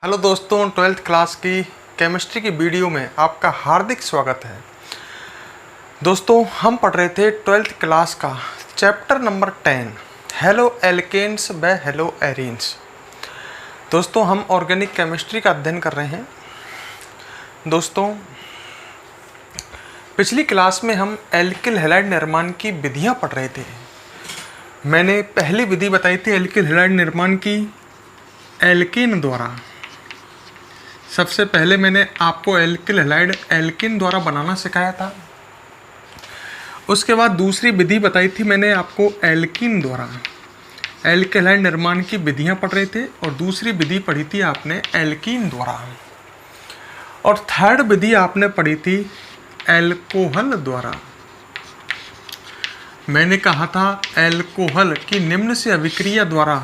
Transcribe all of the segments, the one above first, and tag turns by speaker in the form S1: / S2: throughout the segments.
S1: Hello दोस्तों, 12th class की chemistry की वीडियो में आपका हार्दिक स्वागत है। दोस्तों, हम पढ़ रहे थे 12th क्लास का चैप्टर नंबर 10 हेलो एल्केन्स व हेलो एरीन्स। दोस्तों, हम ऑर्गेनिक केमिस्ट्री का अध्ययन कर रहे हैं। दोस्तों, पिछली क्लास में हम एल्किल हैलाइड निर्माण की विधियां पढ़ रहे थे। मैंने पहली विधि बताई थी एल्किल हैलाइड निर्माण की एल्केन द्वारा। सबसे पहले मैंने आपको एल्किल हैलाइड एल्केन द्वारा बनाना सिखाया था। उसके बाद दूसरी विधि बताई थी मैंने आपको एल्कीन द्वारा। एल्किल हैलाइड निर्माण की विधियां पढ़ रहे थे और दूसरी विधि पढ़ी थी आपने एल्कीन द्वारा। और थर्ड विधि आपने पढ़ी थी एल्कोहल द्वारा। मैंने कहा था एल्कोहल की निम्न से अभिक्रिया द्वारा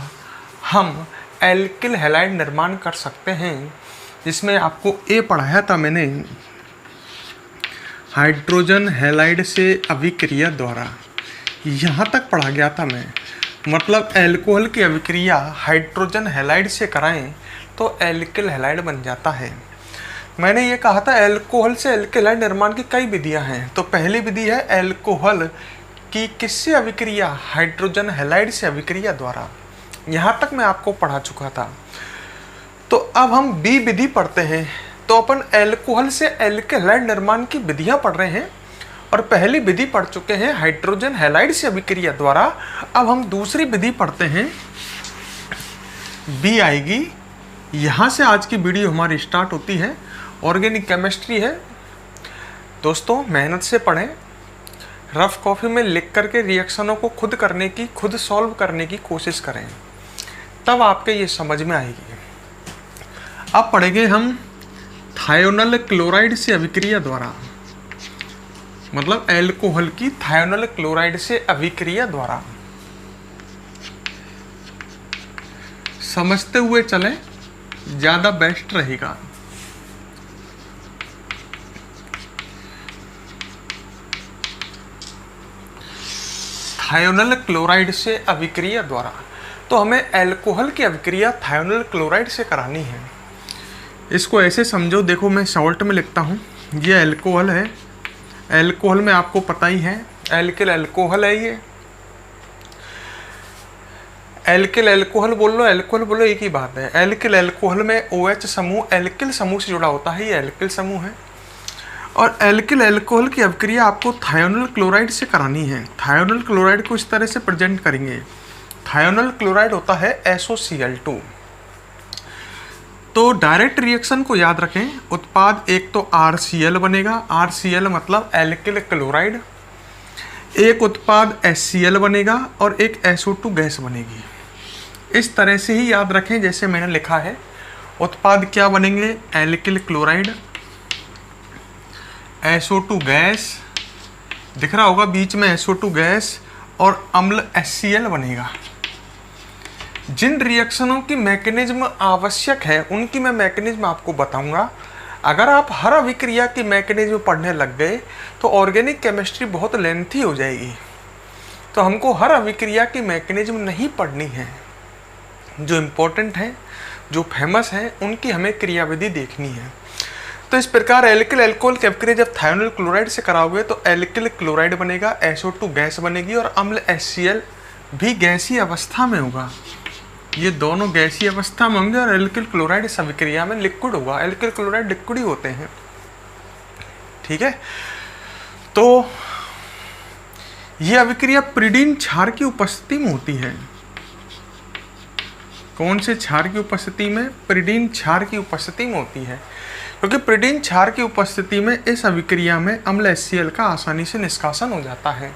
S1: हम एल्किल हैलाइड निर्माण कर सकते हैं, जिसमें आपको ए पढ़ाया था मैंने हाइड्रोजन हैलाइड से अभिक्रिया द्वारा। यहाँ तक पढ़ा गया था मैं। मतलब एल्कोहल की अभिक्रिया हाइड्रोजन हैलाइड से कराएं तो एल्किल हैलाइड बन जाता है। मैंने ये कहा था एल्कोहल से एल्किल हैलाइड निर्माण की कई विधियां हैं। तो पहली विधि है एल्कोहल की किससे अभिक्रिया, हाइड्रोजन हैलाइड से अभिक्रिया द्वारा। यहाँ तक मैं आपको पढ़ा चुका था। तो अब हम बी विधि पढ़ते हैं। तो अपन एल्कोहल से एल्किल हैलाइड निर्माण की विधियां पढ़ रहे हैं और पहली विधि पढ़ चुके हैं हाइड्रोजन हैलाइड से अभिक्रिया द्वारा। अब हम दूसरी विधि पढ़ते हैं, बी आएगी। यहाँ से आज की वीडियो हमारी स्टार्ट होती है। ऑर्गेनिक केमिस्ट्री है दोस्तों, मेहनत से पढ़ें। रफ कॉपी में लिख करके रिएक्शनों को खुद करने की, खुद सॉल्व करने की कोशिश करें, तब आपके ये समझ में आएगी। अब पढ़ेंगे हम थायोनल क्लोराइड से अभिक्रिया द्वारा। मतलब एल्कोहल की थायोनल क्लोराइड से अभिक्रिया द्वारा। समझते हुए चलें, ज़्यादा बेस्ट रहेगा। थायोनल क्लोराइड से अभिक्रिया द्वारा। तो हमें एल्कोहल की अभिक्रिया थायोनल क्लोराइड से करानी है। इसको ऐसे समझो, देखो मैं शॉर्ट में लिखता हूँ। ये एल्कोहल है। एल्कोहल में आपको पता ही है एल्किल एल्कोहल है। ये एल्किल एल्कोहल बोल लो, एल्कोहल बोलो, एक ही बात है। एल्किल एल्कोहल में OH समूह एल्किल समूह से जुड़ा होता है, ये एल्किल समूह है। और एल्किल एल्कोहल की अभिक्रिया आपको थायोनल क्लोराइड से करानी है। थायोनल क्लोराइड को इस तरह से प्रेजेंट करेंगे। थायोनल क्लोराइड होता है SOCl2। तो डायरेक्ट रिएक्शन को याद रखें। उत्पाद एक तो RCl बनेगा, RCl मतलब एल्किल क्लोराइड। एक उत्पाद HCl बनेगा और एक SO2 गैस बनेगी। इस तरह से ही याद रखें जैसे मैंने लिखा है। उत्पाद क्या बनेंगे, एल्किल क्लोराइड, SO2 गैस, दिख रहा होगा बीच में SO2 गैस, और अम्ल HCl बनेगा। जिन रिएक्शनों की मैकेनिज्म आवश्यक है उनकी मैं मैकेनिज्म आपको बताऊंगा। अगर आप हर अभिक्रिया की मैकेनिज्म पढ़ने लग गए तो ऑर्गेनिक केमिस्ट्री बहुत लेंथी हो जाएगी। तो हमको हर अभिक्रिया की मैकेनिज्म नहीं पढ़नी है। जो इम्पोर्टेंट है, जो फेमस है, उनकी हमें क्रियाविधि देखनी है। तो इस प्रकार एल्किल एल्कोहल की अभिक्रिया जब थायोनल क्लोराइड से कराओगे तो एल्किल क्लोराइड बनेगा, SO2 गैस बनेगी और अम्ल HCl भी गैसीय अवस्था में होगा। ये दोनों गैसीय अवस्था में होंगे और एल्किल क्लोराइड इस अभिक्रिया में लिक्विड होगा। एल्किल क्लोराइड लिक्विड ही होते हैं, ठीक है। तो ये अभिक्रिया प्रिडीन क्षार की उपस्थिति में होती है। कौन से क्षार की उपस्थिति में, प्रिडीन क्षार की उपस्थिति में होती है। क्योंकि प्रिडीन क्षार की उपस्थिति में इस अभिक्रिया में अम्ल HCl का आसानी से निष्कासन हो जाता है।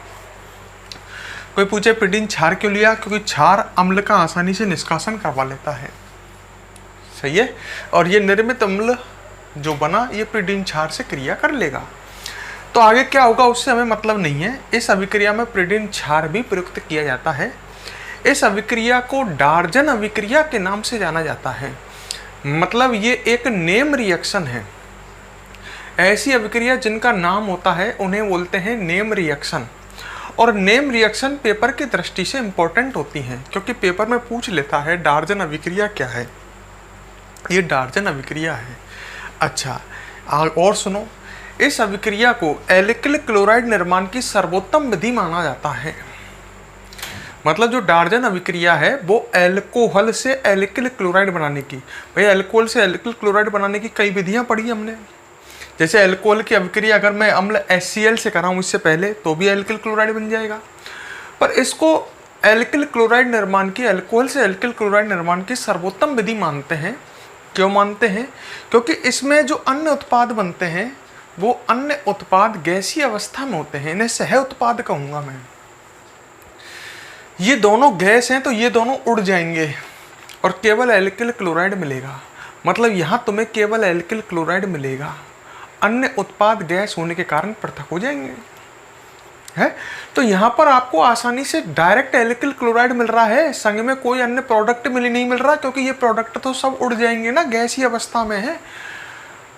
S1: कोई पूछे प्रिडीन क्षार क्यों लिया, क्योंकि क्षार अम्ल का आसानी से निष्कासन करवा लेता है, सही है। और ये निर्मित अम्ल जो बना ये प्रिडीन क्षार से क्रिया कर लेगा। तो आगे क्या होगा उससे हमें मतलब नहीं है। इस अभिक्रिया में प्रिडीन क्षार भी प्रयुक्त किया जाता है। इस अभिक्रिया को डार्जन अभिक्रिया के नाम से जाना जाता है। मतलब ये एक नेम रिएक्शन है। ऐसी अभिक्रिया जिनका नाम होता है उन्हें बोलते हैं नेम रिएक्शन। और नेम रिएक्शन पेपर की दृष्टि से इम्पोर्टेंट होती हैं, क्योंकि पेपर में पूछ लेता है डार्जन अभिक्रिया क्या है। ये डार्जन अभिक्रिया है। अच्छा और सुनो, इस अभिक्रिया को एल्किल क्लोराइड निर्माण की सर्वोत्तम विधि माना जाता है। मतलब जो डार्जन अभिक्रिया है वो एल्कोहल से एल्किल क्लोराइड बनाने की, भाई एल्कोहल से एल्किल क्लोराइड बनाने की कई विधियां पढ़ी हमने। जैसे एल्कोहल की अभिक्रिया अगर मैं अम्ल HCl से कराऊँ इससे पहले तो भी एल्किल क्लोराइड बन जाएगा, पर इसको एल्किल क्लोराइड निर्माण की, अल्कोहल से एल्किल क्लोराइड निर्माण की सर्वोत्तम विधि मानते हैं। क्यों मानते हैं? क्योंकि इसमें जो अन्य उत्पाद बनते हैं वो अन्य उत्पाद गैसीय अवस्था में होते हैं, इन्हें सह उत्पाद कहूँगा मैं। ये दोनों गैस हैं तो ये दोनों उड़ जाएंगे और केवल एल्किल क्लोराइड मिलेगा। मतलब यहाँ तुम्हें केवल एल्किल क्लोराइड मिलेगा, अन्य उत्पाद गैस होने के कारण पृथक हो जाएंगे, है। तो यहाँ पर आपको आसानी से डायरेक्ट एल्किल क्लोराइड मिल रहा है, संग में कोई अन्य प्रोडक्ट नहीं मिल रहा, क्योंकि ये प्रोडक्ट तो सब उड़ जाएंगे ना, गैसीय अवस्था में है।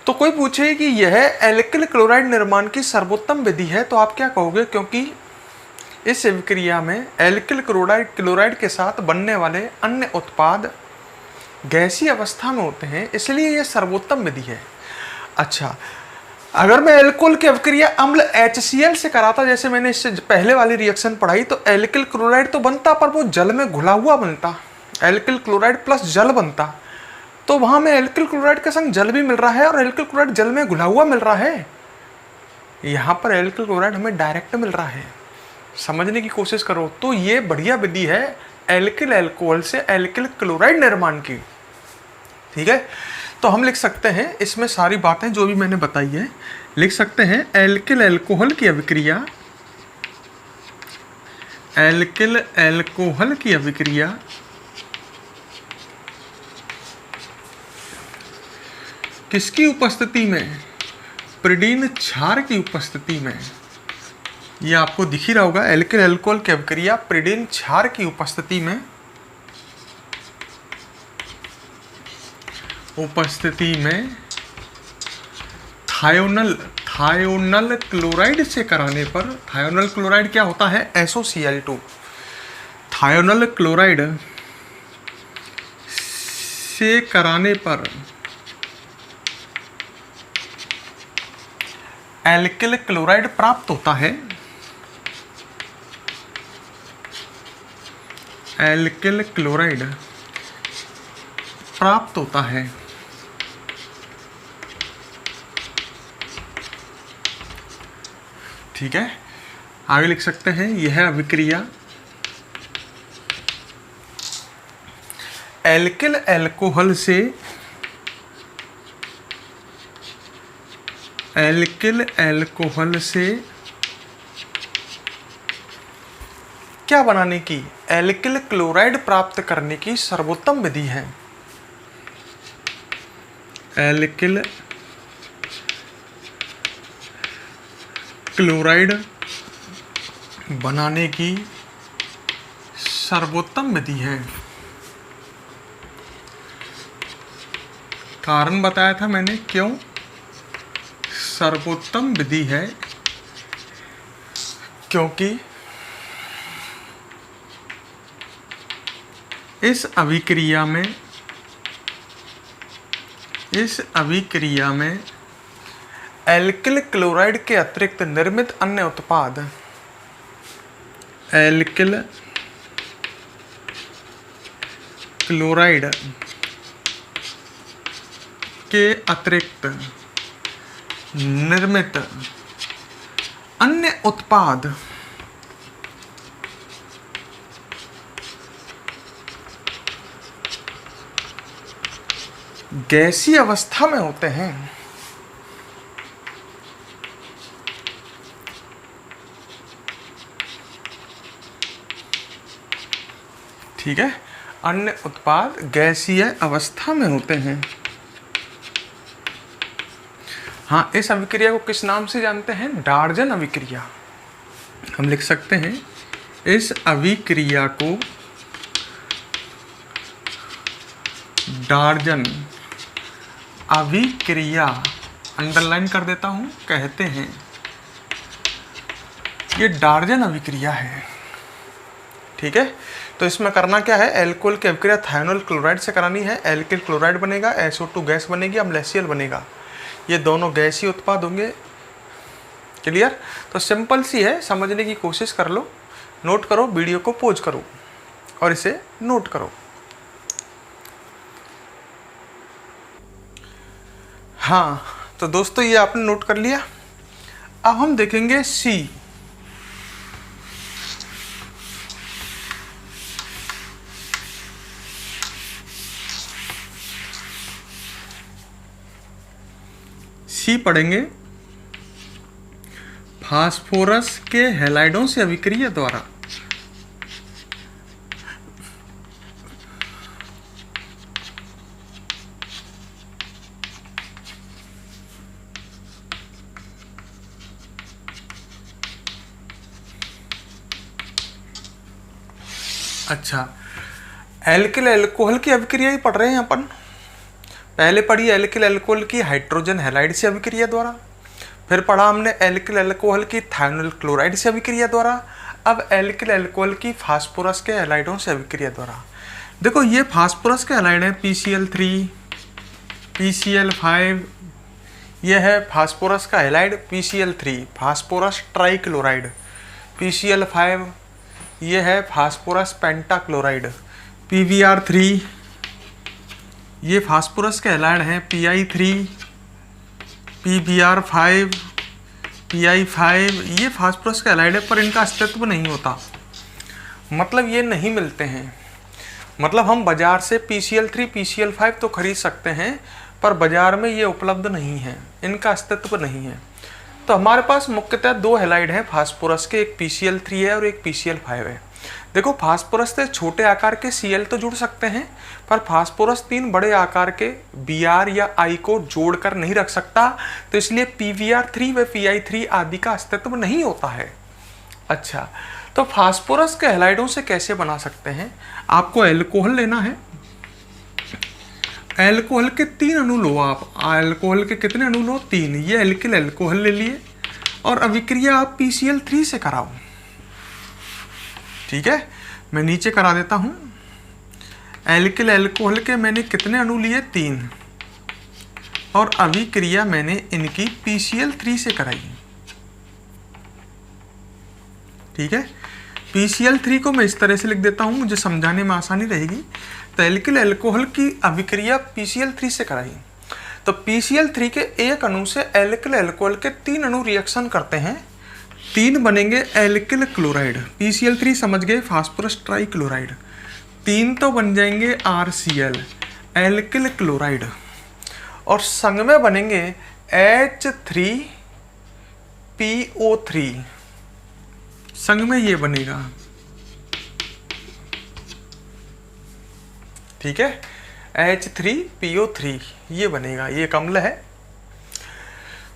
S1: तो कोई पूछे कि यह एल्किल क्लोराइड निर्माण की सर्वोत्तम विधि है, तो आप क्या कहोगे? क्योंकि इस अभिक्रिया में एल्किल क्लोराइड के साथ बनने वाले अन्य उत्पाद गैसीय अवस्था में होते हैं, इसलिए यह सर्वोत्तम विधि है। अच्छा, अगर मैं एल्कोहल की अभिक्रिया अम्ल HCl से कराता, जैसे मैंने इससे पहले वाली रिएक्शन पढ़ाई, तो एल्किल क्लोराइड तो बनता पर वो जल में घुला हुआ बनता, एल्किल क्लोराइड प्लस जल बनता। तो वहां में एल्किल क्लोराइड के संग जल भी मिल रहा है और एल्किल क्लोराइड जल में घुला हुआ मिल रहा है। यहाँ पर एल्किल क्लोराइड हमें डायरेक्ट मिल रहा है, समझने की कोशिश करो। तो ये बढ़िया विधि है एल्किल अल्कोहल से एल्किल क्लोराइड निर्माण की, ठीक है। तो हम लिख सकते हैं इसमें सारी बातें जो भी मैंने बताई है, लिख सकते हैं एल्किल अल्कोहल की अभिक्रिया, एल्किल अल्कोहल की अभिक्रिया किसकी उपस्थिति में? प्रिडीन क्षार की उपस्थिति में। ये आपको दिख ही रहा होगा, एल्किल अल्कोहल की अभिक्रिया प्रिडीन क्षार की उपस्थिति में थायोनल क्लोराइड से कराने पर, थायोनल क्लोराइड क्या होता है? SOCl2। थायोनल क्लोराइड से कराने पर एल्किल क्लोराइड प्राप्त होता है, एल्किल क्लोराइड प्राप्त होता है। ठीक है, आगे लिख सकते हैं यह अभिक्रिया एल्किल अल्कोहल से क्या बनाने की? एल्किल क्लोराइड प्राप्त करने की सर्वोत्तम विधि है। एल्किल क्लोराइड बनाने की सर्वोत्तम विधि है। कारण बताया था मैंने, क्यों सर्वोत्तम विधि है? क्योंकि इस अभिक्रिया में एल्किल क्लोराइड के अतिरिक्त निर्मित अन्य उत्पाद, एल्किल क्लोराइड के अतिरिक्त निर्मित अन्य उत्पाद गैसीय अवस्था में होते हैं। ठीक है, अन्य उत्पाद गैसीय अवस्था में होते हैं। हाँ, इस अभिक्रिया को किस नाम से जानते हैं? डार्जन अभिक्रिया। हम लिख सकते हैं इस अभिक्रिया को डार्जन अभिक्रिया, अंडरलाइन कर देता हूं, कहते हैं। ये डार्जन अभिक्रिया है। ठीक है, तो इसमें करना क्या है, एल्कोहल की अभिक्रिया थायोनाइल क्लोराइड से करानी है। एल्किल क्लोराइड बनेगा, SO2 गैस बनेगी, अम्ल HCl बनेगा। ये दोनों गैस ही उत्पाद होंगे। क्लियर? तो सिंपल सी है, समझने की कोशिश कर लो, नोट करो, वीडियो को पॉज करो और इसे नोट करो। हाँ, तो दोस्तों ये आपने नोट कर लिया। अब हम देखेंगे C। C पढ़ेंगे फास्फोरस के हैलाइडों से अभिक्रिया द्वारा अच्छा, एल्किल अल्कोहल की अभिक्रिया ही पढ़ रहे हैं अपन। पहले पढ़ी एल्किल अल्कोहल की हाइड्रोजन हैलाइड से अभिक्रिया द्वारा, फिर पढ़ा हमने एल्किल अल्कोहल की थायोनाइल क्लोराइड से अभिक्रिया द्वारा, अब एल्किल अल्कोहल की फास्फोरस के हैलाइडों से अभिक्रिया द्वारा। देखो ये फास्फोरस के हैलाइड है PCl3, PCl5, ये है फास्फोरस का halide PCl3, phosphorus trichloride. PCl5 ये है फास्फोरस पेंटाक्लोराइड। PBr3 ये फास्फोरस के हैलाइड हैं Pi3, PBr5, Pi5, ये फास्फोरस का हैलाइड है, पर इनका अस्तित्व नहीं होता, मतलब ये नहीं मिलते हैं। मतलब हम बाजार से PCl3, PCl5 तो खरीद सकते हैं, पर बाजार में ये उपलब्ध नहीं है, इनका अस्तित्व नहीं है। तो हमारे पास मुख्यतः दो हैलाइड हैं फास्फोरस के, एक PCl3 है और एक PCl5 है। देखो फास्फोरस से छोटे आकार के Cl तो जुड़ सकते हैं, पर फास्फोरस 3 बड़े आकार के Br या I को जोड़कर नहीं रख सकता, तो इसलिए PBr3 व Pi3 आदि का अस्तित्व नहीं होता है। अच्छा, तो फास्फोरस के हैलाइडों से कैसे बना सकते हैं? आपको एल्कोहल लेना है, एल्कोहल के 3 अणु लो आप। एल्कोहल के कितने अणु लो? 3। ये एल्किल एल्कोहल ले लिए और अभिक्रिया आप PCl3 से कराओ। ठीक है, मैं नीचे करा देता हूं। एल्किल एल्कोहल के मैंने कितने अणु लिए? 3, और अभिक्रिया मैंने इनकी PCl3 से कराई। ठीक है, PCl3 को मैं इस तरह से लिख देता हूं, मुझे समझाने में आसानी रहेगी। तो एल्किल एल्कोहल की अभिक्रिया PCl3 से कराई, तो PCl3 के एक अणु से एल्किल एल्कोहल के 3 अणु रिएक्शन करते हैं, 3 बनेंगे एल्किल क्लोराइड। PCl3 समझ गए, फास्फोरस ट्राइक्लोराइड। 3 तो बन जाएंगे RCl, एल्किल क्लोराइड, और संग में बनेंगे H3PO3, संग में ये बनेगा। ठीक है, H3PO3 ये बनेगा, ये एक अम्ल है।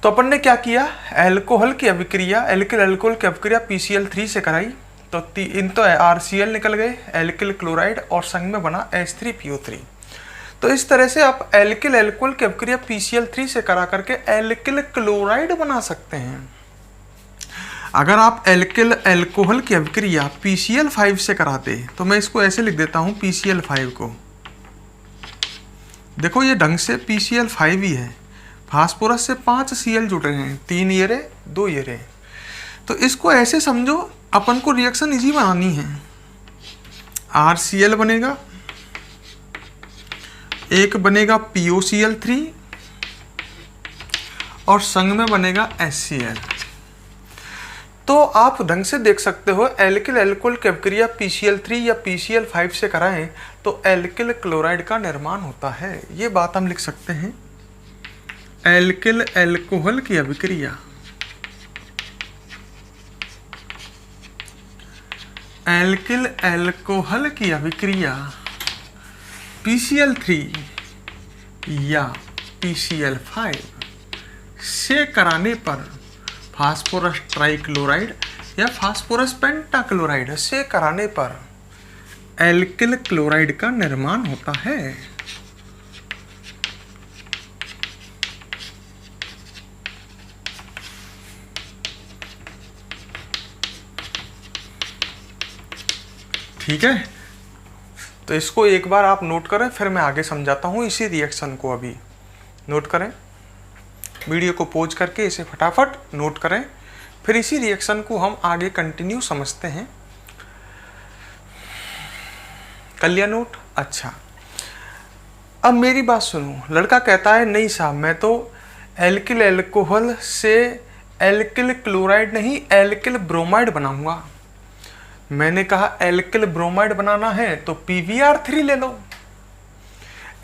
S1: तो अपन ने क्या किया, एल्कोहल की अभिक्रिया, एल्किल अल्कोहल की अभिक्रिया PCl3 से कराई, तो इन तो RCl निकल गए, एल्किल क्लोराइड, और संग में बना H3PO3। तो इस तरह से आप एल्किल अल्कोहल की अभिक्रिया PCl3 से करा करके एल्किल क्लोराइड बना सकते हैं। अगर आप एल्किल अल्कोहल की अभिक्रिया PCl5 से कराते, तो मैं इसको ऐसे लिख देता हूं, PCl5 को। देखो ये ढंग से PCl5 ही है, फास्फोरस से 5 Cl जुड़ रहे हैं, 3 ये रहे, 2 ये रहे। तो इसको ऐसे समझो, अपन को रिएक्शन इजी बनानी है। RCl बनेगा, एक बनेगा POCl3, और संग में बनेगा HCl। तो आप ढंग से देख सकते हो, एल्किल अल्कोहल की अभिक्रिया PCl3 या PCl5 से कराएं तो एल्किल क्लोराइड का निर्माण होता है। ये बात हम लिख सकते हैं, एल्किल अल्कोहल की अभिक्रिया एल्किल अल्कोहल की अभिक्रिया PCl3 या PCl5 से कराने पर फास्फोरस ट्राइक्लोराइड या फास्फोरस पेंटाक्लोराइड से कराने पर एल्किल क्लोराइड का निर्माण होता है। ठीक है, तो इसको एक बार आप नोट करें, फिर मैं आगे समझाता हूँ इसी रिएक्शन को। अभी नोट करें, वीडियो को पॉज करके इसे फटाफट नोट करें, फिर इसी रिएक्शन को हम आगे कंटिन्यू समझते हैं। कर लिया नोट? अच्छा, अब मेरी बात सुनो। लड़का कहता है नहीं साहब, मैं तो एल्किल एल्कोहल से एल्किल क्लोराइड नहीं एल्किल ब्रोमाइड बनाऊंगा। मैंने कहा एल्किल ब्रोमाइड बनाना है तो PbR3 ले लो,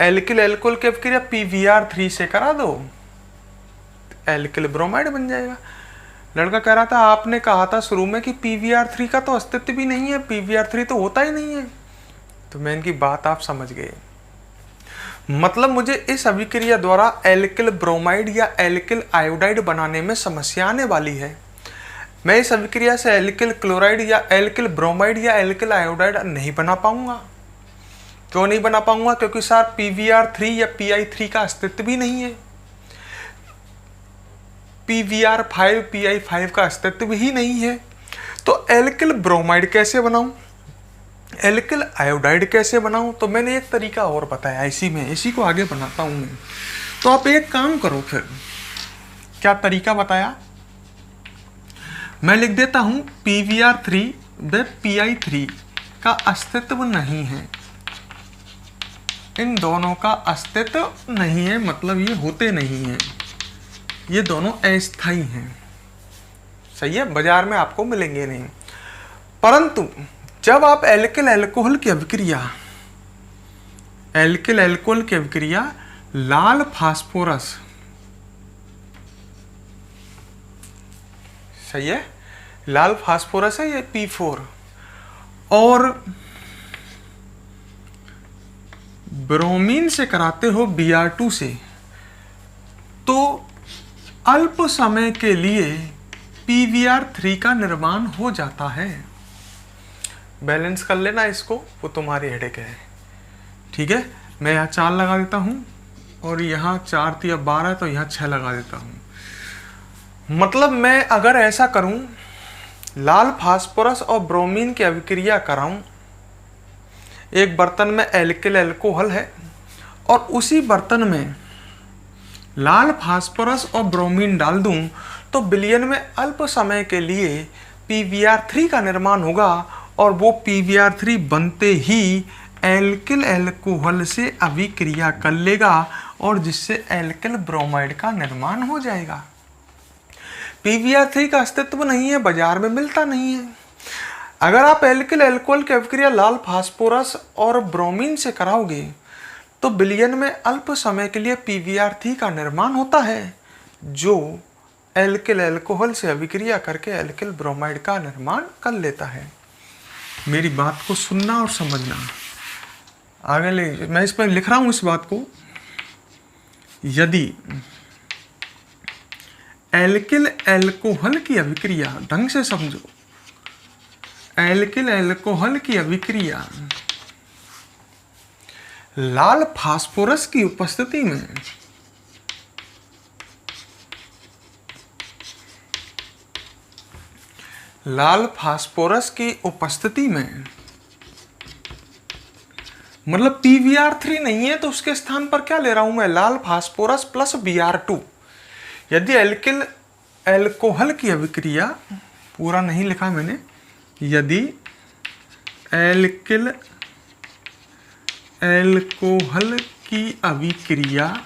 S1: एल्किल एल्कोहल की अभिक्रिया PbR3 से करा दो, एल्किल ब्रोमाइड बन जाएगा। लड़का कह रहा था आपने कहा था शुरू में कि PbR3 का तो अस्तित्व भी नहीं है, PbR3 तो होता ही नहीं है। तो मैं इनकी बात आप समझ गए। मतलब मुझे इस अभिक्रिया द्वारा एल्किल ब्रोमाइड या एल्किल आयोडाइड बनाने में समस्या आने वाली है। मैं इस अभिक्रिया से एल्किल क्लोराइड या एल्किल ब्रोमाइड या एल्किल आयोडाइड नहीं बना पाऊंगा। क्यों नहीं बना पाऊंगा? क्योंकि सर PbR3 या Pi3 का अस्तित्व भी नहीं है, PbR5 Pi5 का अस्तित्व ही नहीं है। तो एल्किल ब्रोमाइड कैसे बनाऊं, एल्किल आयोडाइड कैसे बनाऊं? तो मैंने एक तरीका और बताया, इसी को आगे बनाता हूं मैं। तो आप एक काम करो फिर। क्या तरीका बताया? मैं लिख देता हूं PbR3 व Pi3 का अस्तित्व नहीं है, इन दोनों का अस्तित्व नहीं है, मतलब ये होते नहीं हैं, ये दोनों अस्थायी हैं। सही है, बाजार में आपको मिलेंगे नहीं। परंतु जब आप एल्किल एल्कोहल की अभिक्रिया लाल फास्फोरस, सही है, लाल फास्फोरस है ये P4, और ब्रोमीन से कराते हो Br2 से, तो अल्प समय के लिए PbR3 का निर्माण हो जाता है। बैलेंस कर लेना इसको, वो तुम्हारी हेडेक है। ठीक है, मैं यहाँ 4 लगा देता हूँ और यहाँ 4 3 12, तो यहाँ 6 लगा देता हूँ। मतलब मैं अगर ऐसा करूँ, लाल फास्फोरस और ब्रोमीन की अभिक्रिया कराऊँ, एक बर्तन में एल्किल एल्कोहल है और उसी बर्तन में लाल फास्फोरस और ब्रोमीन डाल दूं, तो विलयन में अल्प समय के लिए PbR3 का निर्माण होगा और वो PbR3 बनते ही एल्किल एल्कोहल से अभिक्रिया कर लेगा और जिससे एल्किल ब्रोमाइड का निर्माण हो जाएगा। PbR3 का अस्तित्व नहीं है, बाजार में मिलता नहीं है। अगर आप एल्किल एल्कोहल की अभिक्रिया लाल फास्फोरस और ब्रोमीन से कराओगे तो विलयन में अल्प समय के लिए PbR3 का निर्माण होता है, जो एल्किल एल्कोहल से अभिक्रिया करके एल्किल ब्रोमाइड का निर्माण कर लेता है। मेरी बात को सुनना और समझना। आगे मैं इस पर लिख रहा हूं इस बात को। यदि एल्किल एल्कोहल की अभिक्रिया, ढंग से समझो, एल्किल एल्कोहल की अभिक्रिया लाल फास्फोरस की उपस्थिति में मतलब PbR3 नहीं है तो उसके स्थान पर क्या ले रहा हूं मैं, लाल फास्फोरस प्लस Br2। यदि एल्किल एल्कोहल की अभिक्रिया, पूरा नहीं लिखा मैंने, यदि एल्किल एल्कोहल की अभिक्रिया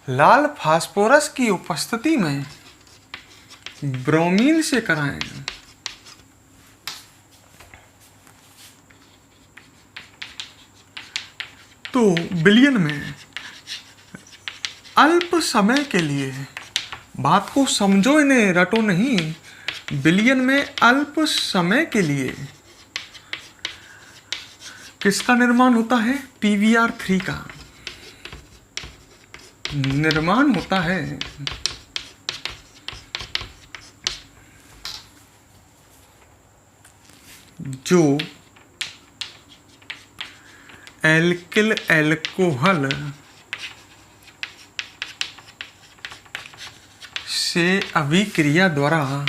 S1: लाल फास्फोरस की उपस्थिति में ब्रोमीन से कराएं तो विलयन में अल्प समय के लिए, बात को समझो, इन्हें रटो नहीं, विलयन में अल्प समय के लिए किसका निर्माण होता है, PbR3 का निर्माण होता है, जो एल्किल एल्कोहल से अभिक्रिया द्वारा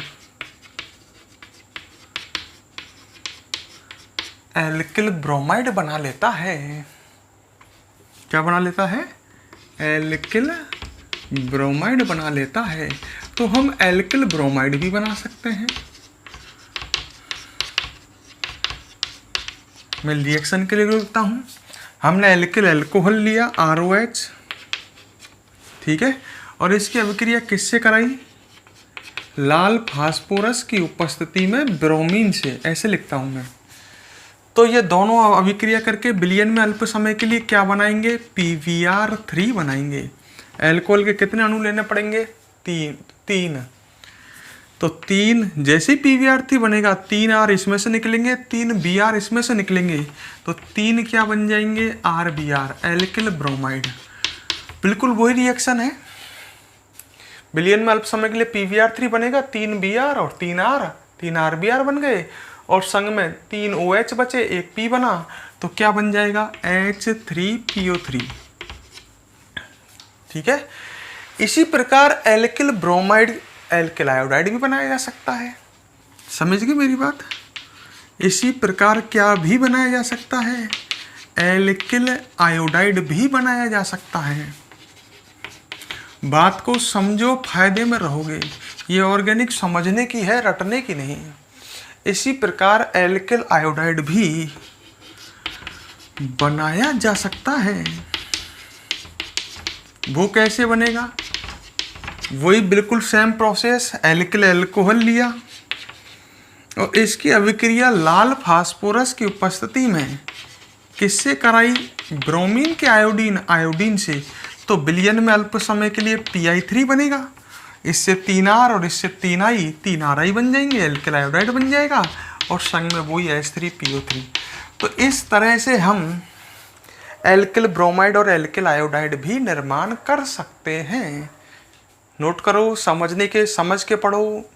S1: एल्किल ब्रोमाइड बना लेता है। क्या बना लेता है? एल्किल ब्रोमाइड बना लेता है। तो हम एल्किल ब्रोमाइड भी बना सकते हैं। मैं रिएक्शन के लिए लिखता हूं। हमने एल्किल अल्कोहल लिया ROH, ठीक है, और इसकी अभिक्रिया किससे कराई? लाल फास्फोरस की उपस्थिति में ब्रोमीन से, ऐसे लिखता हूं मैं। तो ये दोनों अभिक्रिया करके विलयन में अल्प समय के लिए क्या बनाएंगे? PBr3 बनाएंगे। अल्कोहल के कितने अणु लेने पड़ेंगे? तीन। तो 3 जैसे PBr3 बनेगा, 3R इसमें से निकलेंगे, 3Br इसमें से निकलेंगे, तो 3 क्या बन जाएंगे? RBr, alkyl bromide. बिल्कुल वही रिएक्शन है। विलयन में अल्प समय के लिए PBr3 बनेगा, 3Br और 3 RBr बन गए, और संग में 3 OH बचे, 1 P बना, तो क्या बन जाएगा? H3PO3। ठीक है। इसी प्रकार एल्किल ब्रोमाइड, एल्किल आयोडाइड भी बनाया जा सकता है। समझ गए मेरी बात? इसी प्रकार क्या भी बनाया जा सकता है? एल्किल आयोडाइड भी बनाया जा सकता है। बात को समझो, फायदे में रहोगे। ये ऑर्गेनिक समझने की है, रटने की नहीं। इसी प्रकार एल्किल आयोडाइड भी बनाया जा सकता है। वो कैसे बनेगा? वही बिल्कुल सेम प्रोसेस। एल्किल अल्कोहल लिया और इसकी अभिक्रिया लाल फास्फोरस की उपस्थिति में किससे कराई? ब्रोमीन के आयोडीन से। तो विलयन में अल्प समय के लिए Pi3 बनेगा, इससे 3R और इससे 3RI बन जाएंगे, एल्किल आयोडाइड बन जाएगा, और संग में वही H3PO3। तो इस तरह से हम एल्किल ब्रोमाइड और एल्किल आयोडाइड भी निर्माण कर सकते हैं। नोट करो, समझ के पढ़ो।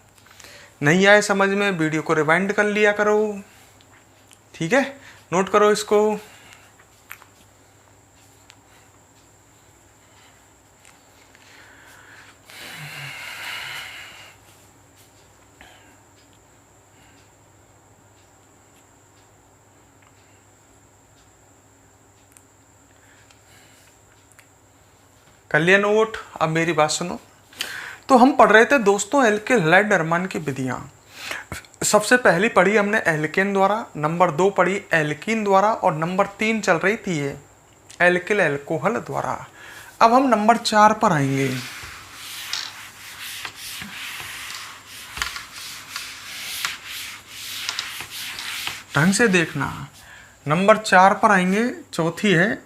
S1: नहीं आए समझ में, वीडियो को रिवाइंड कर लिया करो। ठीक है, नोट करो इसको। कर लिया नोट? अब मेरी बात सुनो। तो हम पढ़ रहे थे दोस्तों एल्किल हैलाइड निर्माण की विधियां। सबसे पहली पढ़ी हमने एल्केन द्वारा, नंबर 2 पढ़ी एल्कीन द्वारा, और नंबर 3 चल रही थी ये एल्किल अल्कोहल द्वारा। अब हम नंबर 4 पर आएंगे। ढंग से देखना, नंबर 4 पर आएंगे। चौथी है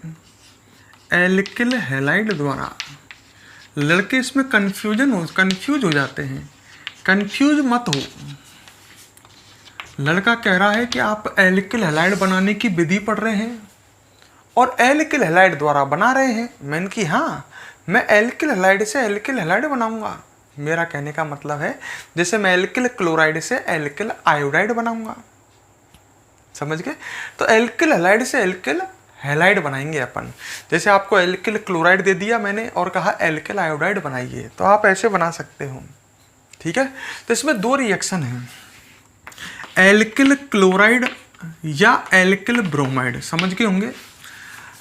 S1: एल्किल हैलाइड द्वारा। लड़के इसमें कंफ्यूज हो जाते हैं। कंफ्यूज मत हो। लड़का कह रहा है कि आप एल्किल हैलाइड बनाने की विधि पढ़ रहे हैं और एल्किल हैलाइड द्वारा बना रहे हैं। मैंने कि हाँ, मैं एल्किल हैलाइड से एल्किल हैलाइड बनाऊंगा। मेरा कहने का मतलब है जैसे मैं एल्किल क्लोराइड से एल्किल आयोडाइड बनाऊंगा। समझ गए? तो एल्किल हैलाइड से एल्किल हैलाइड बनाएंगे अपन। जैसे आपको एल्किल क्लोराइड दे दिया मैंने और कहा एल्किल आयोडाइड बनाइए, तो आप ऐसे बना सकते हो। ठीक है। तो इसमें 2 रिएक्शन हैं, एल्किल क्लोराइड या एल्किल ब्रोमाइड। समझ गए होंगे?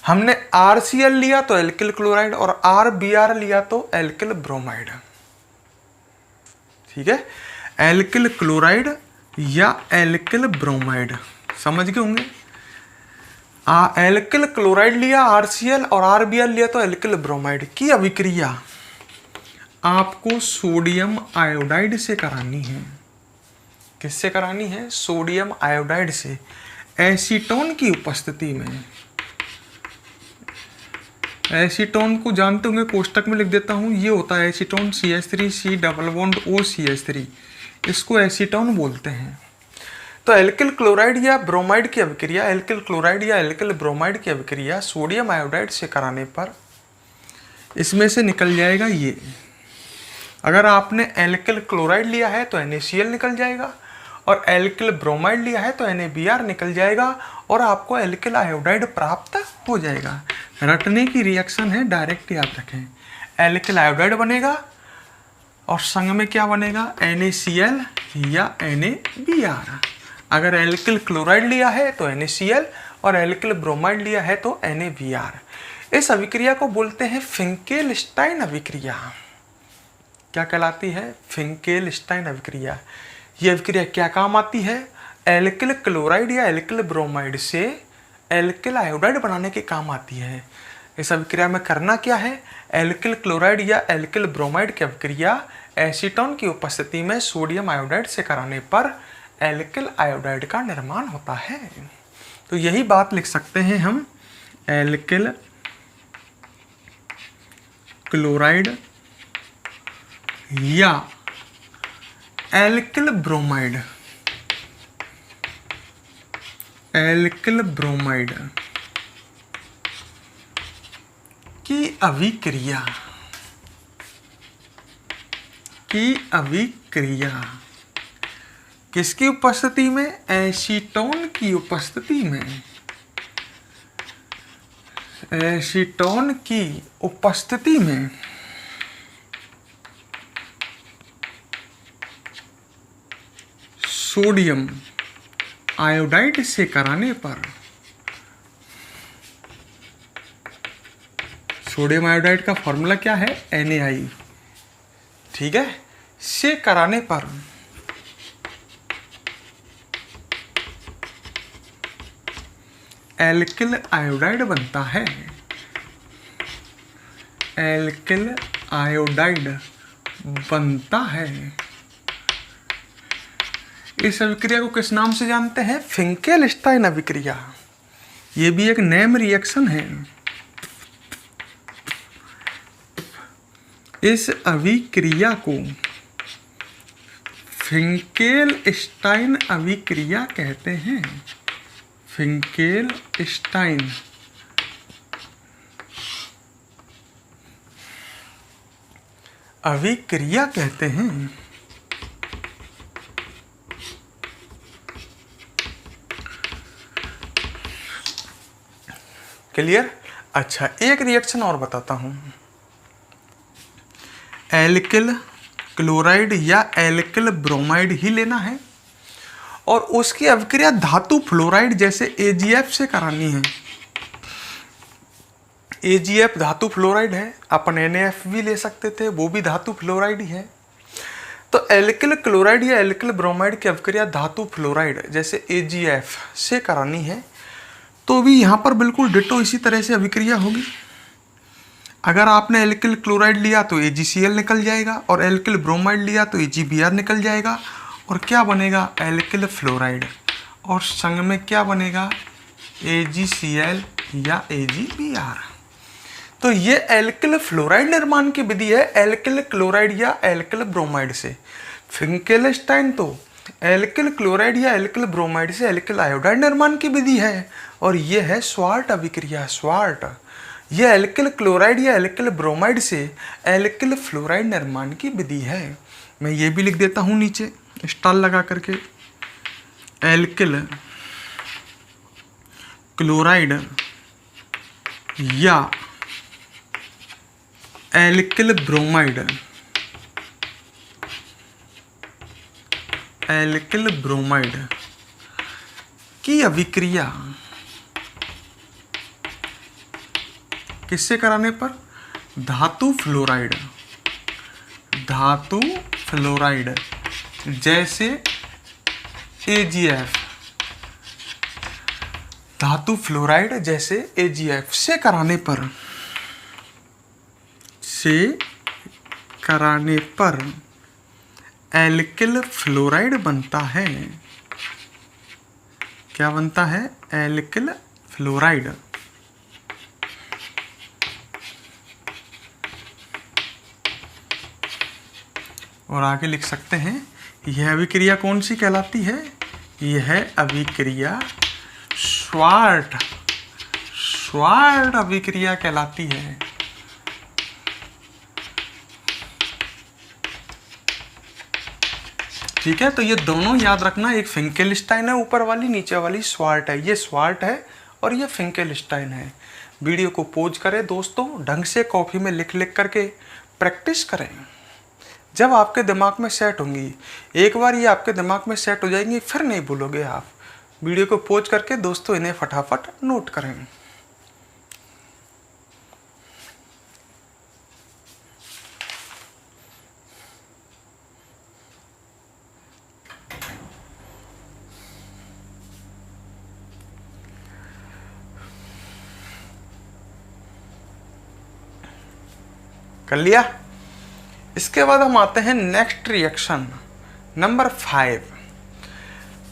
S1: हमने RCl लिया तो एल्किल क्लोराइड और RBr लिया तो एल्किल ब्रोमाइड। ठीक है। एल्किल क्लोराइड या एल्किल ब्रोमाइड, समझ गए होंगे? एल्किल क्लोराइड लिया RCl और RBr लिया तो एल्किल ब्रोमाइड की अभिक्रिया आपको सोडियम आयोडाइड से करानी है। किससे करानी है? सोडियम आयोडाइड से, एसीटोन की उपस्थिति में। एसीटोन को जानते होंगे, कोष्टक में लिख देता हूं। ये होता है acetone, CH3 C double bond O CH3, इसको एसीटोन बोलते हैं। तो एल्किल क्लोराइड या ब्रोमाइड की अभिक्रिया, एल्किल क्लोराइड या एल्किल ब्रोमाइड की अभिक्रिया सोडियम आयोडाइड से कराने पर इसमें से निकल जाएगा ये। अगर आपने एल्किल क्लोराइड लिया है तो NaCl निकल जाएगा, और एल्किल ब्रोमाइड लिया है तो NaBr निकल जाएगा, और आपको एल्किल आयोडाइड प्राप्त हो जाएगा। रटने की रिएक्शन है, डायरेक्ट याद रखें। एल्किल आयोडाइड बनेगा और संग में क्या बनेगा? NaCl या NaBr। अगर एल्किल क्लोराइड लिया है तो NaCl और एल्किल ब्रोमाइड लिया है तो NaBr। इस अभिक्रिया को बोलते हैं फिंकेलस्टाइन अभिक्रिया। क्या कहलाती है? फिंकेलस्टाइन अभिक्रिया। यह अभिक्रिया क्या काम आती है? एल्किल क्लोराइड या एल्किल ब्रोमाइड से एल्किल आयोडाइड बनाने के काम आती है। इस अभिक्रिया में करना क्या है? एल्किल क्लोराइड या एल्किल ब्रोमाइड की अभिक्रिया एसीटोन की उपस्थिति में सोडियम आयोडाइड से कराने पर एल्किल आयोडाइड का निर्माण होता है। तो यही बात लिख सकते हैं हम, एल्किल क्लोराइड या एल्किल ब्रोमाइड, एल्किल ब्रोमाइड की अभिक्रिया किसकी उपस्थिति में? एसीटोन की उपस्थिति में, एसीटोन की उपस्थिति में सोडियम आयोडाइड से कराने पर, सोडियम आयोडाइड का फॉर्मूला क्या है? Na। ठीक है, से कराने पर एल्किल आयोडाइड बनता है। एल्किल आयोडाइड बनता है। इस अभिक्रिया को किस नाम से जानते हैं? फिंकेलस्टाइन अभिक्रिया। ये भी एक नेम रिएक्शन है। इस अभिक्रिया को फिंकेलस्टाइन अभिक्रिया कहते हैं। फिंकेलस्टाइन अभिक्रिया कहते हैं। क्लियर? अच्छा, एक रिएक्शन और बताता हूं। एल्किल क्लोराइड या एल्किल ब्रोमाइड ही लेना है और उसकी अभिक्रिया धातु फ्लोराइड जैसे AgF से करानी है। AgF धातु फ्लोराइड है, अपन NaF भी ले सकते थे, वो भी धातु फ्लोराइड ही है। तो एल्किल क्लोराइड या एल्किल ब्रोमाइड की अभिक्रिया धातु फ्लोराइड जैसे AgF से करानी है, तो भी यहाँ पर बिल्कुल डिटो इसी तरह से अभिक्रिया होगी। अगर आपने एल्किल क्लोराइड लिया तो AgCl निकल जाएगा और एल्किल ब्रोमाइड लिया तो AgBr निकल जाएगा और क्या बनेगा? Alkyl fluoride. और संग में क्या बनेगा? AgCl या AgBr। तो ये एल्किल फ्लोराइड निर्माण की विधि है, एल्किल क्लोराइड या एल्किल ब्रोमाइड से। फिंकेलस्टाइन तो एल्किल क्लोराइड या एल्किल ब्रोमाइड से एल्किल आयोडाइड निर्माण की विधि है और ये है स्वार्ट अभिक्रिया। स्वार्ट, ये एल्किल क्लोराइड या एल्किल ब्रोमाइड से एल्किल फ्लोराइड निर्माण की विधि है। मैं ये भी लिख देता हूँ नीचे स्टार लगा करके, एल्किल क्लोराइड या एल्किल ब्रोमाइड, एल्किल ब्रोमाइड की अभिक्रिया किससे कराने पर? धातु फ्लोराइड, धातु फ्लोराइड जैसे AgF, धातु फ्लोराइड जैसे AgF से कराने पर एल्किल फ्लोराइड बनता है। क्या बनता है? Alkyl fluoride. और आगे लिख सकते हैं, यह अभिक्रिया कौन सी कहलाती है? यह अभिक्रिया स्वार्ट अभिक्रिया कहलाती है। ठीक है, तो ये दोनों याद रखना, एक फिंकेलस्टाइन है ऊपर वाली, नीचे वाली स्वार्ट है। ये स्वार्ट है और ये फिंकेलस्टाइन है। वीडियो को पॉज करें दोस्तों, ढंग से कॉपी में लिख करके प्रैक्टिस करें। जब आपके दिमाग में सेट होंगी, एक बार ये आपके दिमाग में सेट हो जाएंगी, फिर नहीं भूलोगे आप। वीडियो को पॉज करके दोस्तों इन्हें फटाफट नोट करें। कर लिया? इसके बाद हम आते हैं नेक्स्ट रिएक्शन नंबर 5,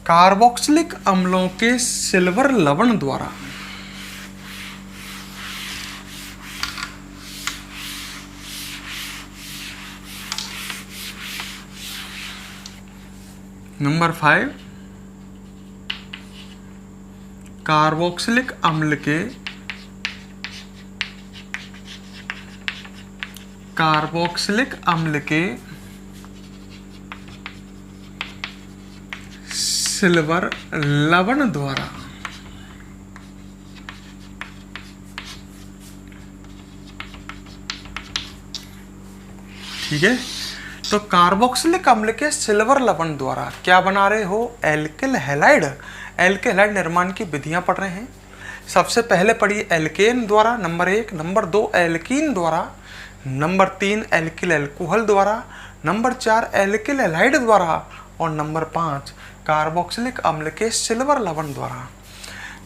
S1: कार्बोक्सिलिक अम्लों के सिल्वर लवण द्वारा। नंबर 5, कार्बोक्सिलिक अम्ल के सिल्वर लवण द्वारा। ठीक है, तो कार्बोक्सिलिक अम्ल के सिल्वर लवण द्वारा क्या बना रहे हो? Alkyl halide. एल्किल हैलाइड निर्माण की विधियां पढ़ रहे हैं। सबसे पहले पढ़ी एल्केन द्वारा, नंबर 1, नंबर 2 एल्कीन द्वारा, नंबर 3 एल्किल एल्कोहल द्वारा, नंबर 4 एल्किल हैलाइड द्वारा, और नंबर 5 कार्बोक्सिलिक अम्ल के सिल्वर लवण द्वारा।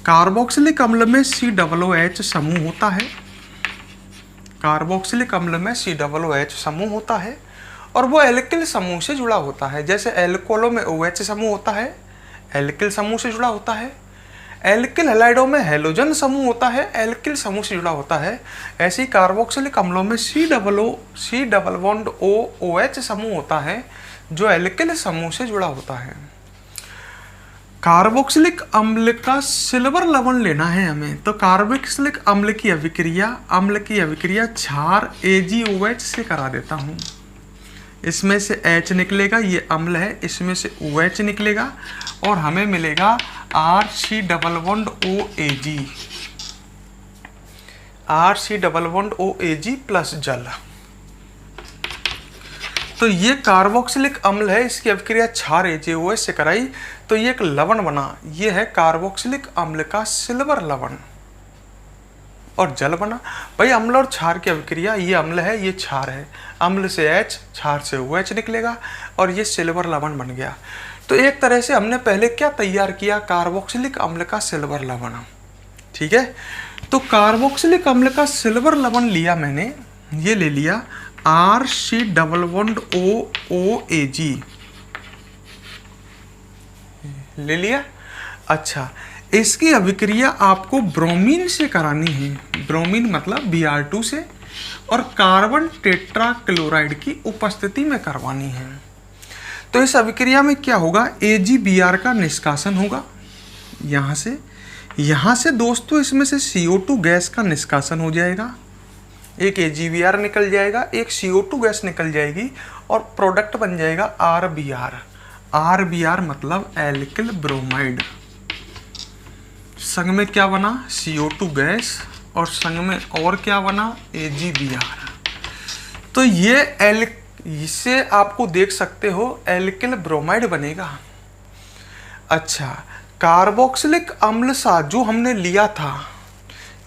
S1: कार्बोक्सिलिक अम्ल में COOH समूह होता है। कार्बोक्सिलिक अम्ल में COOH समूह होता है और वो एल्किल समूह से जुड़ा होता है। जैसे एल्कोहलों में OH समूह होता है, एल्किल समूह से जुड़ा होता है। एल्किल हैलाइडों में हैलोजन समूह होता है, एल्किल समूह से जुड़ा होता है। ऐसे ही कार्बोक्सिलिक अम्लों में COOH समूह होता है जो एल्किल समूह से जुड़ा होता है। कार्बोक्सिलिक अम्ल का सिल्वर लवण लेना है हमें, तो कार्बोक्सिलिक अम्ल की अभिक्रिया क्षार AgOH से करा देता हूँ। इसमें से H निकलेगा, ये अम्ल है, इसमें से OH निकलेगा और हमें मिलेगा RC≡OAG प्लस जल। तो ये कार्बोक्सिलिक अम्ल है, इसकी अभिक्रिया क्षार AgOH से कराई तो ये एक लवण बना। ये है कार्बोक्सिलिक अम्ल का सिल्वर लवण और जल बना। भाई अम्ल और क्षार की अभिक्रिया, ये अम्ल है, ये क्षार है, अम्ल से H, क्षार से OH निकलेगा और ये सिल्वर लवण बन गया। तो एक तरह से हमने पहले क्या तैयार किया? कार्बोक्सिलिक अम्ल का सिल्वर लवण। ठीक है, तो कार्बोक्सिलिक अम्ल का सिल्वर लवण लिया मैंने, ये ले लिया RC≡OOAG ले लिया। अच्छा, इसकी अभिक्रिया आपको ब्रोमीन से करानी है। ब्रोमीन मतलब Br2 से, और कार्बन टेट्राक्लोराइड की उपस्थिति में करवानी है। तो इस अभिक्रिया में क्या होगा? AgBr का निष्कासन होगा यहाँ से दोस्तों, इसमें से CO2 गैस का निष्कासन हो जाएगा। एक AgBr निकल जाएगा, एक CO2 गैस निकल जाएगी और प्रोडक्ट बन जाएगा RBr। RBr मतलब एल्किल ब्रोमाइड। संग में क्या बना? CO2 गैस और संग में और क्या बना? AgBr। तो ये इससे आपको देख सकते हो एल्किल ब्रोमाइड बनेगा। अच्छा, कार्बोक्सिलिक अम्ल सा जो हमने लिया था,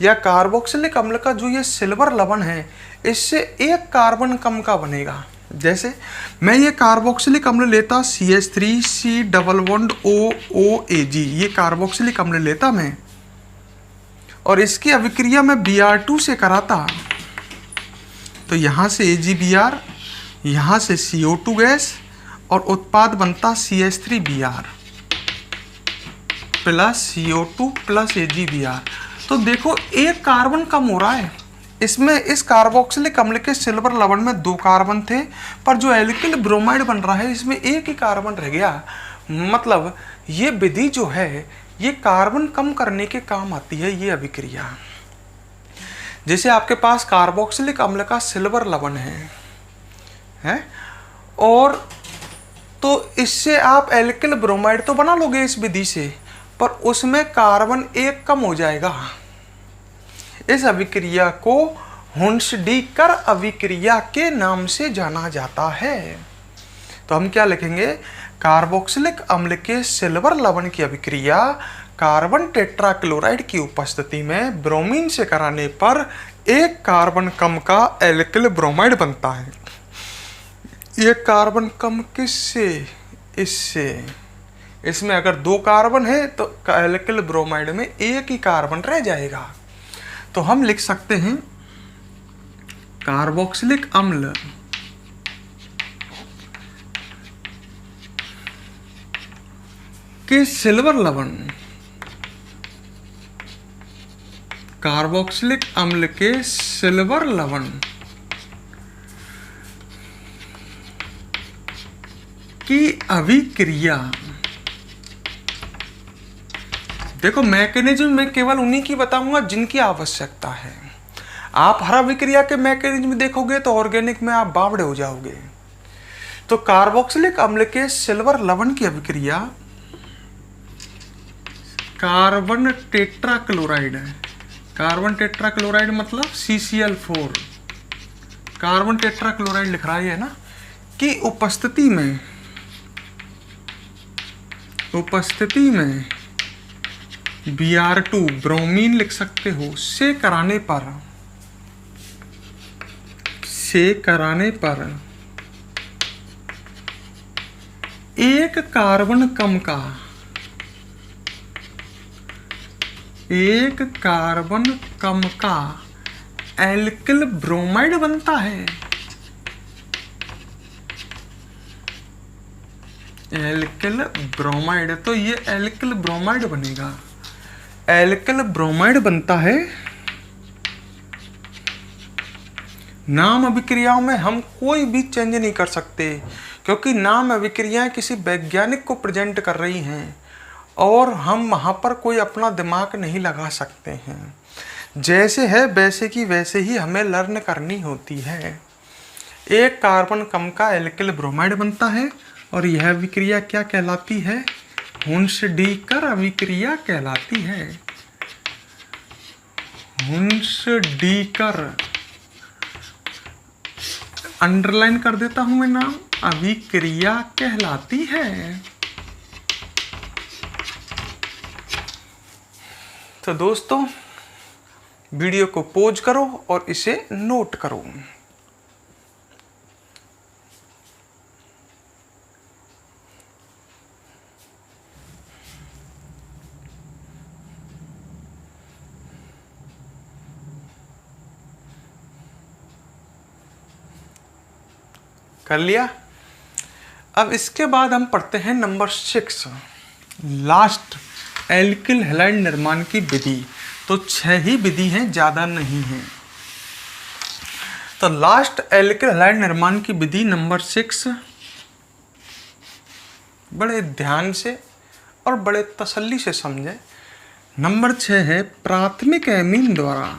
S1: या कार्बोक्सिलिक अम्ल का जो ये सिल्वर लवण है, इससे एक कार्बन कम का बनेगा। जैसे मैं ये कार्बोक्सिलिक अम्ल लेता CH3C≡OOAG, ये कार्बोक्सिलिक अम्ल लेता मैं और इसकी अभिक्रिया में Br2 से कराता, तो यहाँ से AgBr, यहाँ से CO2 गैस और उत्पाद बनता CH3Br plus CO2 plus AgBr। तो देखो एक कार्बन कम हो रहा है इसमें। इस कार्बोक्सिलिक अम्ल के सिल्वर लवण में 2 कार्बन थे, पर जो एल्किल ब्रोमाइड बन रहा है इसमें एक ही कार्बन रह गया। मतलब ये विधि जो है ये कार्बन कम करने के काम आती है, ये अभिक्रिया। जैसे आपके पास कार्बोक्सिलिक अम्ल का सिल्वर लवण है और तो इससे आप एल्किल ब्रोमाइड तो बना लोगे इस विधि से, पर उसमें कार्बन एक कम हो जाएगा। इस अभिक्रिया को हुंसडीकर अभिक्रिया के नाम से जाना जाता है। तो हम क्या लिखेंगे, कार्बोक्सिलिक अम्ल के सिल्वर लवण की अभिक्रिया कार्बन टेट्राक्लोराइड की उपस्थिति में ब्रोमीन से कराने पर एक कार्बन कम का एल्किल ब्रोमाइड बनता है। एक कार्बन कम किससे, इससे। इसमें अगर 2 कार्बन है तो एल्किल ब्रोमाइड में एक ही कार्बन रह जाएगा। तो हम लिख सकते हैं कार्बोक्सिलिक अम्ल के सिल्वर लवण, कार्बोक्सिलिक अम्ल के सिल्वर लवण की अभिक्रिया। देखो मैकेनिज्म में केवल उन्हीं की बताऊंगा जिनकी आवश्यकता है। आप हर अभिक्रिया के मैकेनिज्म देखोगे तो ऑर्गेनिक में आप बावड़े हो जाओगे। तो कार्बोक्सिलिक अम्ल के सिल्वर लवण की अभिक्रिया कार्बन टेट्राक्लोराइड है, कार्बन टेट्राक्लोराइड मतलब CCl4, कार्बन टेट्राक्लोराइड लिख रहा है ना, की उपस्थिति में Br2 ब्रोमीन लिख सकते हो से कराने पर एक कार्बन कम का एल्किल ब्रोमाइड बनता है। एल्किल ब्रोमाइड, तो ये एल्किल ब्रोमाइड बनेगा, एल्किल ब्रोमाइड बनता है। नाम अभिक्रियाओं में हम कोई भी चेंज नहीं कर सकते क्योंकि नाम अभिक्रियाएं किसी वैज्ञानिक को प्रेजेंट कर रही हैं और हम वहाँ पर कोई अपना दिमाग नहीं लगा सकते हैं। जैसे है वैसे की वैसे ही हमें लर्न करनी होती है। एक कार्बन कम का एल्किल ब्रोमाइड बनता है और यह अभिक्रिया क्या कहलाती है, हुंसडीकर अभिक्रिया कहलाती है। हुंसडीकर, अंडरलाइन कर देता हूं मैं नाम, अभिक्रिया कहलाती है। तो दोस्तों वीडियो को पॉज करो और इसे नोट करो। कर लिया। अब इसके बाद हम पढ़ते हैं नंबर 6, लास्ट एल्किल हैलाइड निर्माण की विधि। तो 6 ही विधि हैं, ज़्यादा नहीं है। तो लास्ट एल्किल हैलाइड निर्माण की विधि नंबर 6, बड़े ध्यान से और बड़े तसल्ली से समझें। नंबर 6 है प्राथमिक एमीन द्वारा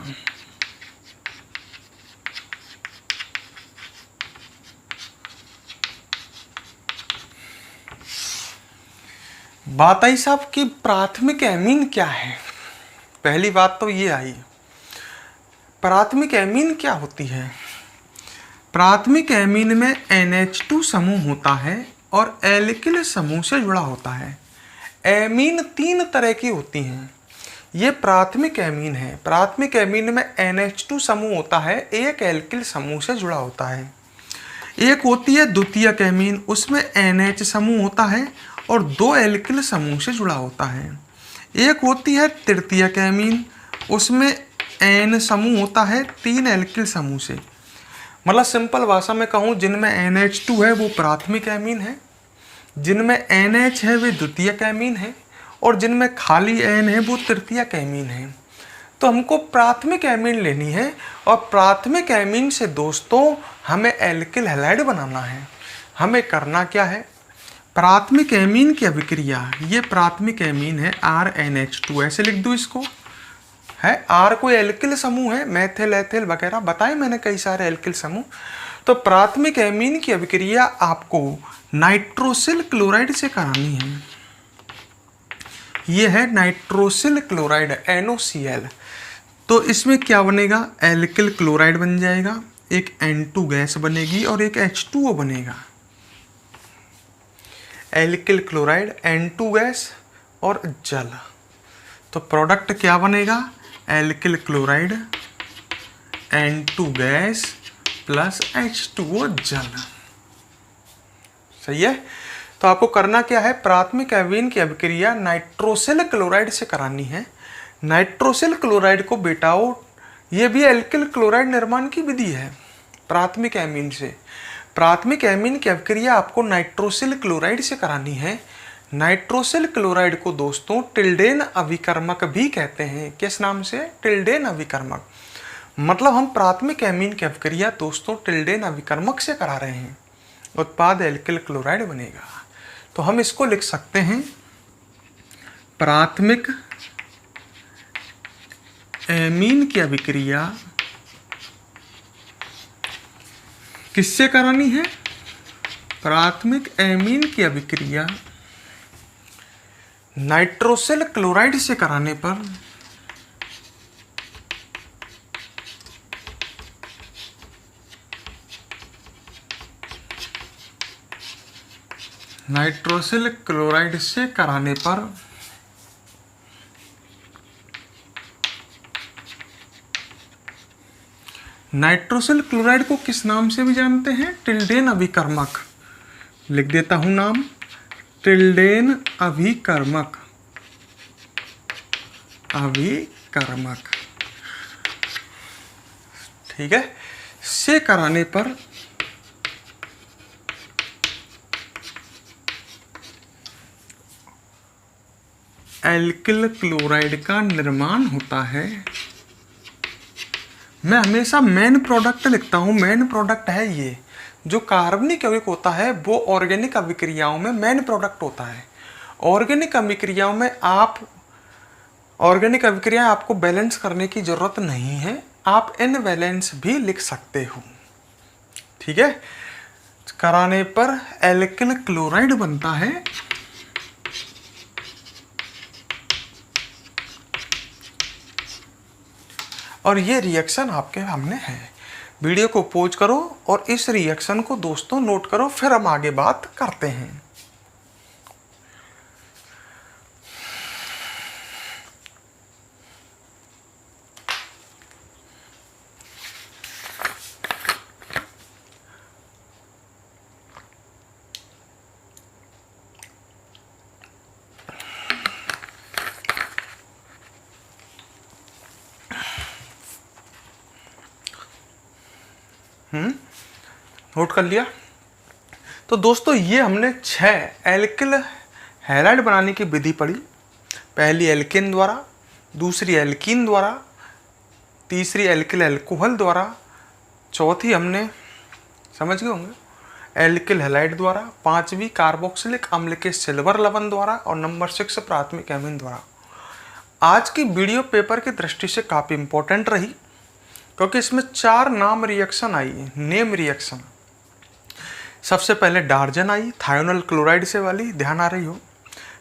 S1: बात आई साहब कि प्राथमिक एमीन क्या है। पहली बात तो ये आई, प्राथमिक एमीन क्या होती है। प्राथमिक एमीन में NH2 समूह होता है और एल्किल समूह से जुड़ा होता है। एमीन 3 तरह की होती हैं। ये प्राथमिक एमीन है। प्राथमिक एमीन में NH2 समूह होता है, एक एल्किल समूह से जुड़ा होता है। एक होती है द्वितीयक एमीन, उसमें NH समूह होता है और 2 एल्किल समूह से जुड़ा होता है। एक होती है तृतीयक एमीन, उसमें N समूह होता है 3 एल्किल समूह से। मतलब सिंपल भाषा में कहूँ, जिनमें NH2 है वो प्राथमिक एमीन है, जिनमें NH है वे द्वितीयक एमीन है और जिनमें खाली N है वो तृतीयक एमीन है। तो हमको प्राथमिक एमीन लेनी है और प्राथमिक एमीन से दोस्तों हमें एल्किल हैलाइड बनाना है। हमें करना क्या है, प्राथमिक एमीन की अभिक्रिया, ये प्राथमिक एमीन है RNH2, ऐसे लिख दूँ इसको, है R कोई एल्किल समूह है, मेथिल एथिल वगैरह बताए मैंने कई सारे एल्किल समूह। तो प्राथमिक एमीन की अभिक्रिया आपको नाइट्रोसिल क्लोराइड से करानी है। ये है नाइट्रोसिल क्लोराइड NOCl। तो इसमें क्या बनेगा, एल्किल क्लोराइड बन जाएगा, एक N2 गैस बनेगी और एक H2O बनेगा। एल्किल क्लोराइड, N2 गैस और जल, तो प्रोडक्ट क्या बनेगा, alkyl chloride, N2 gas plus H2O जल। सही है। तो आपको करना क्या है, प्राथमिक एवीन की अभिक्रिया नाइट्रोसिल क्लोराइड से करानी है। नाइट्रोसिल क्लोराइड को बेटाओ, ये भी एल्किल क्लोराइड निर्माण की विधि है प्राथमिक एमीन से। प्राथमिक एमीन की अभिक्रिया आपको नाइट्रोसिल क्लोराइड से करानी है। नाइट्रोसिल क्लोराइड को दोस्तों टिल्डेन अभिकर्मक भी कहते हैं। किस नाम से, टिल्डेन अभिकर्मक। मतलब हम प्राथमिक एमीन की अभिक्रिया दोस्तों टिल्डेन अभिकर्मक से करा रहे हैं, उत्पाद एल्किल क्लोराइड बनेगा। तो हम इसको लिख सकते हैं, प्राथमिक एमीन की अभिक्रिया किससे करानी है, प्राथमिक एमीन की अभिक्रिया नाइट्रोसिल क्लोराइड से कराने पर नाइट्रोसिल क्लोराइड से कराने पर नाइट्रोसिल क्लोराइड को किस नाम से भी जानते हैं, टिल्डेन अभिकर्मक। लिख देता हूं नाम, टिल्डेन अभिकर्मक। अभिकर्मक, ठीक है। से कराने पर एल्किल क्लोराइड का निर्माण होता है। मैं हमेशा मेन प्रोडक्ट लिखता हूँ। मेन प्रोडक्ट है ये, जो कार्बनिक यौगिक होता है वो ऑर्गेनिक अभिक्रियाओं में मेन प्रोडक्ट होता है। ऑर्गेनिक अभिक्रियाओं में ऑर्गेनिक अभिक्रियाएं आपको बैलेंस करने की जरूरत नहीं है, आप इनबैलेंस भी लिख सकते हो, ठीक है। कराने पर एल्किल क्लोराइड बनता है। और ये रिएक्शन आपके सामने है। वीडियो को पॉज करो और इस रिएक्शन को दोस्तों नोट करो, फिर हम आगे बात करते हैं। नोट कर लिया। तो दोस्तों ये हमने 6 एल्किल हैलाइड बनाने की विधि पढ़ी। पहली एल्केन द्वारा, दूसरी एल्कीन द्वारा, तीसरी एल्किल एल्कोहल द्वारा, चौथी हमने समझ गए होंगे एल्किल हैलाइड द्वारा, पांचवी कार्बोक्सिलिक अम्ल के सिल्वर लवण द्वारा और नंबर 6 प्राथमिक एमीन द्वारा। आज की वीडियो पेपर की दृष्टि से काफ़ी इंपॉर्टेंट रही, क्योंकि इसमें 4 नाम रिएक्शन आई, नेम रिएक्शन। सबसे पहले डार्जन आई, थायोनल क्लोराइड से वाली, ध्यान आ रही हो।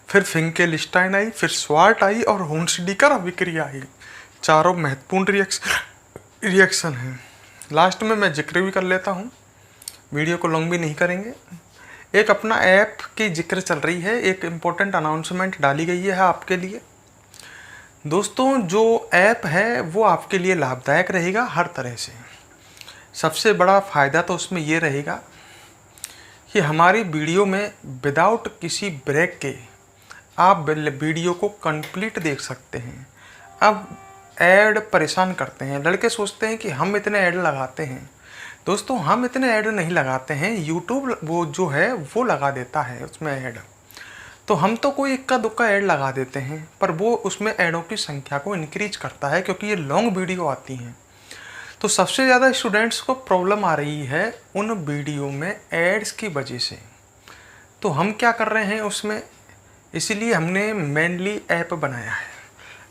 S1: फिर फिंकेलस्टाइन आई, फिर स्वार्ट आई और हुन्सडीकर अभिक्रिया आई। चारों महत्वपूर्ण रिएक्शन हैं। लास्ट में मैं जिक्र भी कर लेता हूँ, वीडियो को लॉन्ग भी नहीं करेंगे। एक अपना ऐप की जिक्र चल रही है, एक इम्पोर्टेंट अनाउंसमेंट डाली गई है आपके लिए। दोस्तों जो ऐप है वो आपके लिए लाभदायक रहेगा हर तरह से। सबसे बड़ा फ़ायदा तो उसमें ये रहेगा कि हमारी वीडियो में विदाउट किसी ब्रेक के आप वीडियो को कंप्लीट देख सकते हैं। अब ऐड परेशान करते हैं, लड़के सोचते हैं कि हम इतने ऐड लगाते हैं। दोस्तों हम इतने ऐड नहीं लगाते हैं, यूट्यूब वो जो है वो लगा देता है उसमें ऐड। तो हम तो कोई इक्का दुक्का ऐड लगा देते हैं, पर वो उसमें ऐडों की संख्या को इंक्रीज करता है, क्योंकि ये लॉन्ग वीडियो आती हैं। तो सबसे ज़्यादा स्टूडेंट्स को प्रॉब्लम आ रही है उन वीडियो में एड्स की वजह से। तो हम क्या कर रहे हैं उसमें, इसीलिए हमने मेनली ऐप बनाया है।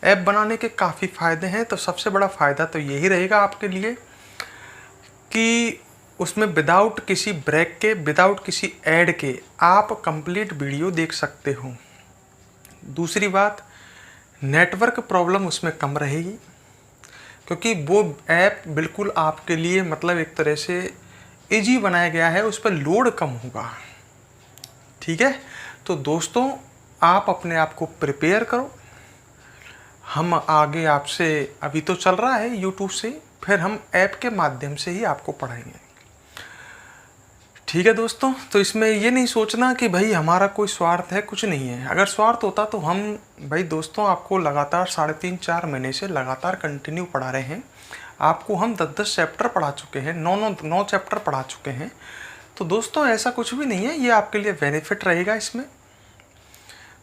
S1: ऐप बनाने के काफ़ी फ़ायदे हैं। तो सबसे बड़ा फ़ायदा तो यही रहेगा आपके लिए कि उसमें विदाउट किसी ब्रेक के, विदाउट किसी ऐड के आप कंप्लीट वीडियो देख सकते हो। दूसरी बात, नेटवर्क प्रॉब्लम उसमें कम रहेगी। क्योंकि वो ऐप बिल्कुल आपके लिए मतलब एक तरह से इजी बनाया गया है, उस पर लोड कम होगा। ठीक है, तो दोस्तों आप अपने आप को प्रिपेयर करो। हम आगे आपसे, अभी तो चल रहा है यूट्यूब से, फिर हम ऐप के माध्यम से ही आपको पढ़ाएंगे। ठीक है दोस्तों, तो इसमें ये नहीं सोचना कि भाई हमारा कोई स्वार्थ है, कुछ नहीं है। अगर स्वार्थ होता तो हम भाई दोस्तों आपको लगातार 3.5-4 महीने से लगातार कंटिन्यू पढ़ा रहे हैं। आपको हम 10-10 चैप्टर पढ़ा चुके हैं, 9 चैप्टर पढ़ा चुके हैं। तो दोस्तों ऐसा कुछ भी नहीं है, ये आपके लिए बेनिफिट रहेगा इसमें,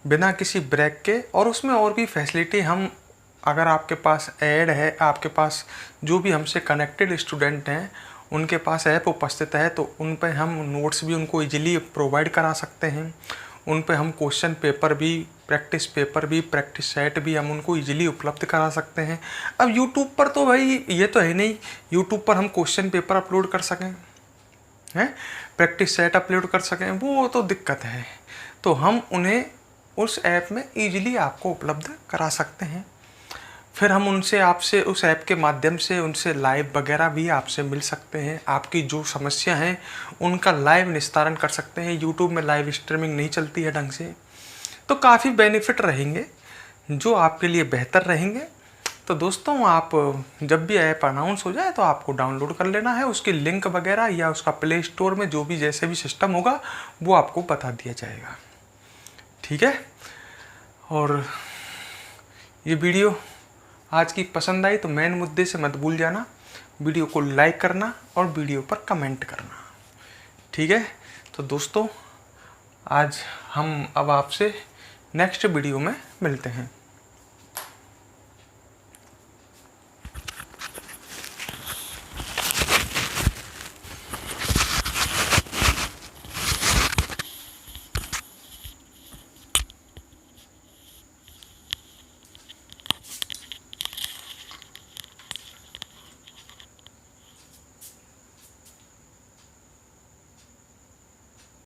S1: बिना किसी ब्रेक के। और उसमें और भी फैसिलिटी हम, अगर आपके पास ऐड है, आपके पास जो भी हमसे कनेक्टेड स्टूडेंट हैं उनके पास ऐप उपस्थित है, तो उन पे हम नोट्स भी उनको इजीली प्रोवाइड करा सकते हैं। उन पे हम क्वेश्चन पेपर भी, प्रैक्टिस पेपर भी, प्रैक्टिस सेट भी हम उनको इजीली उपलब्ध करा सकते हैं। अब यूट्यूब पर तो भाई ये तो है नहीं, यूट्यूब पर हम क्वेश्चन पेपर अपलोड कर सकें, हैं, प्रैक्टिस सेट अपलोड कर सकें, वो तो दिक्कत है। तो हम उन्हें उस ऐप में ईजिली आपको उपलब्ध करा सकते हैं। फिर हम उनसे, आपसे उस ऐप के माध्यम से उनसे लाइव वगैरह भी आपसे मिल सकते हैं। आपकी जो समस्या है उनका लाइव निस्तारण कर सकते हैं। यूट्यूब में लाइव स्ट्रीमिंग नहीं चलती है ढंग से, तो काफ़ी बेनिफिट रहेंगे जो आपके लिए बेहतर रहेंगे। तो दोस्तों आप जब भी ऐप अनाउंस हो जाए तो आपको डाउनलोड कर लेना है। उसकी लिंक वगैरह या उसका प्ले स्टोर में जो भी जैसे भी सिस्टम होगा वो आपको बता दिया जाएगा। ठीक है, और ये वीडियो आज की पसंद आई तो मेन मुद्दे से मत भूल जाना, वीडियो को लाइक करना और वीडियो पर कमेंट करना। ठीक है, तो दोस्तों आज हम अब आपसे नेक्स्ट वीडियो में मिलते हैं।